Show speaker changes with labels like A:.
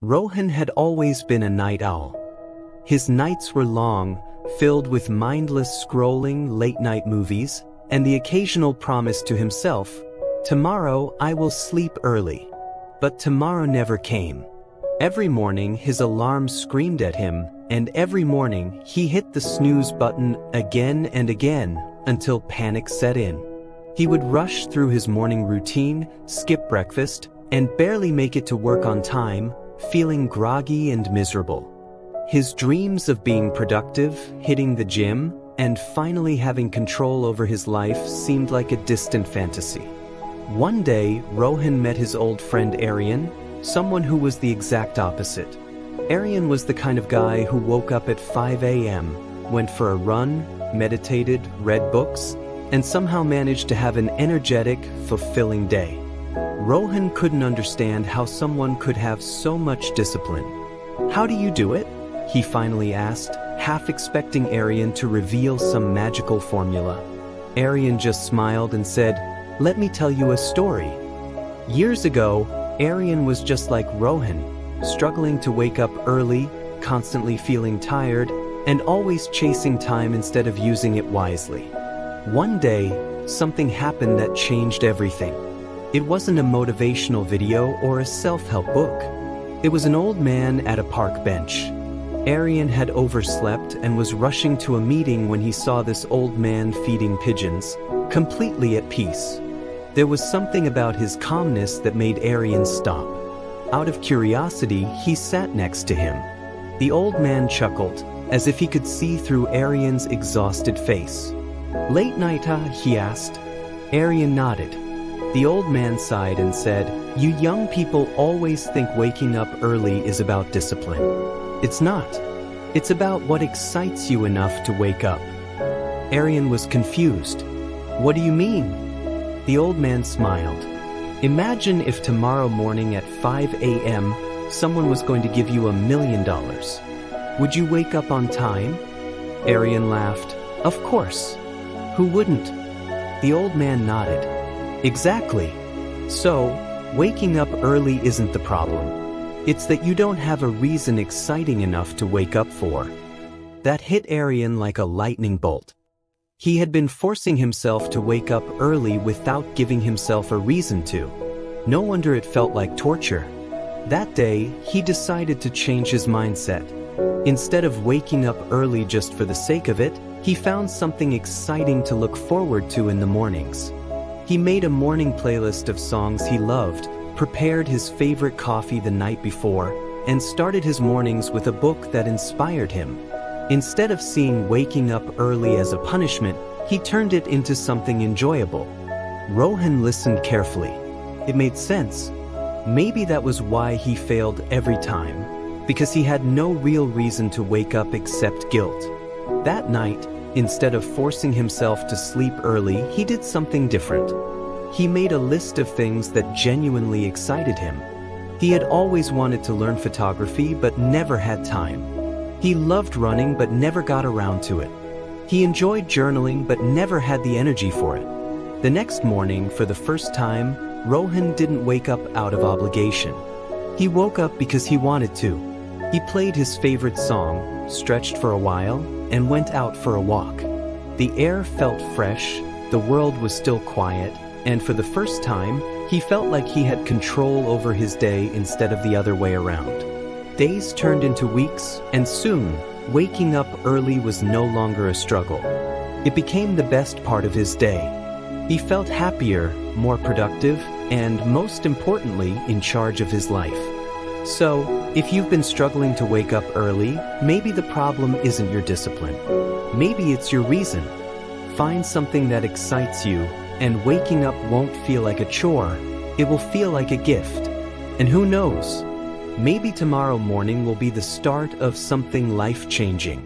A: Rohan had always been a night owl. His nights were long, filled with mindless scrolling, late-night movies, and the occasional promise to himself, "Tomorrow I will sleep early." But tomorrow never came. Every morning his alarm screamed at him, and every morning he hit the snooze button again and again until panic set in. He would rush through his morning routine, skip breakfast, and barely make it to work on time, feeling groggy and miserable. His dreams of being productive, hitting the gym, and finally having control over his life seemed like a distant fantasy. One day, Rohan met his old friend Aryan, someone who was the exact opposite. Aryan was the kind of guy who woke up at 5 a.m., went for a run, meditated, read books, and somehow managed to have an energetic, fulfilling day. Rohan couldn't understand how someone could have so much discipline. "How do you do it?" he finally asked, half expecting Aryan to reveal some magical formula. Aryan just smiled and said, "Let me tell you a story." Years ago, Aryan was just like Rohan, struggling to wake up early, constantly feeling tired, and always chasing time instead of using it wisely. One day, something happened that changed everything. It wasn't a motivational video or a self-help book. It was an old man at a park bench. Aryan had overslept and was rushing to a meeting when he saw this old man feeding pigeons, completely at peace. There was something about his calmness that made Aryan stop. Out of curiosity, he sat next to him. The old man chuckled, as if he could see through Aryan's exhausted face. "Late night, huh?" he asked. Aryan nodded. The old man sighed and said, "You young people always think waking up early is about discipline. It's not. It's about what excites you enough to wake up." Aryan was confused. "What do you mean?" The old man smiled. "Imagine if tomorrow morning at 5 a.m. someone was going to give you $1 million. Would you wake up on time?" Aryan laughed. "Of course. Who wouldn't?" The old man nodded. "Exactly. So, waking up early isn't the problem. It's that you don't have a reason exciting enough to wake up for." That hit Aryan like a lightning bolt. He had been forcing himself to wake up early without giving himself a reason to. No wonder it felt like torture. That day, he decided to change his mindset. Instead of waking up early just for the sake of it, he found something exciting to look forward to in the mornings. He made a morning playlist of songs he loved, prepared his favorite coffee the night before, and started his mornings with a book that inspired him. Instead of seeing waking up early as a punishment, he turned it into something enjoyable. Rohan listened carefully. It made sense. Maybe that was why he failed every time, because he had no real reason to wake up except guilt. That night, instead of forcing himself to sleep early, he did something different. He made a list of things that genuinely excited him. He had always wanted to learn photography but never had time. He loved running but never got around to it. He enjoyed journaling but never had the energy for it. The next morning, for the first time, Rohan didn't wake up out of obligation. He woke up because he wanted to. He played his favorite song, stretched for a while, and went out for a walk. The air felt fresh, the world was still quiet, and for the first time, he felt like he had control over his day instead of the other way around. Days turned into weeks, and soon, waking up early was no longer a struggle. It became the best part of his day. He felt happier, more productive, and most importantly, in charge of his life. So, if you've been struggling to wake up early, maybe the problem isn't your discipline. Maybe it's your reason. Find something that excites you, and waking up won't feel like a chore. It will feel like a gift. And who knows? Maybe tomorrow morning will be the start of something life-changing.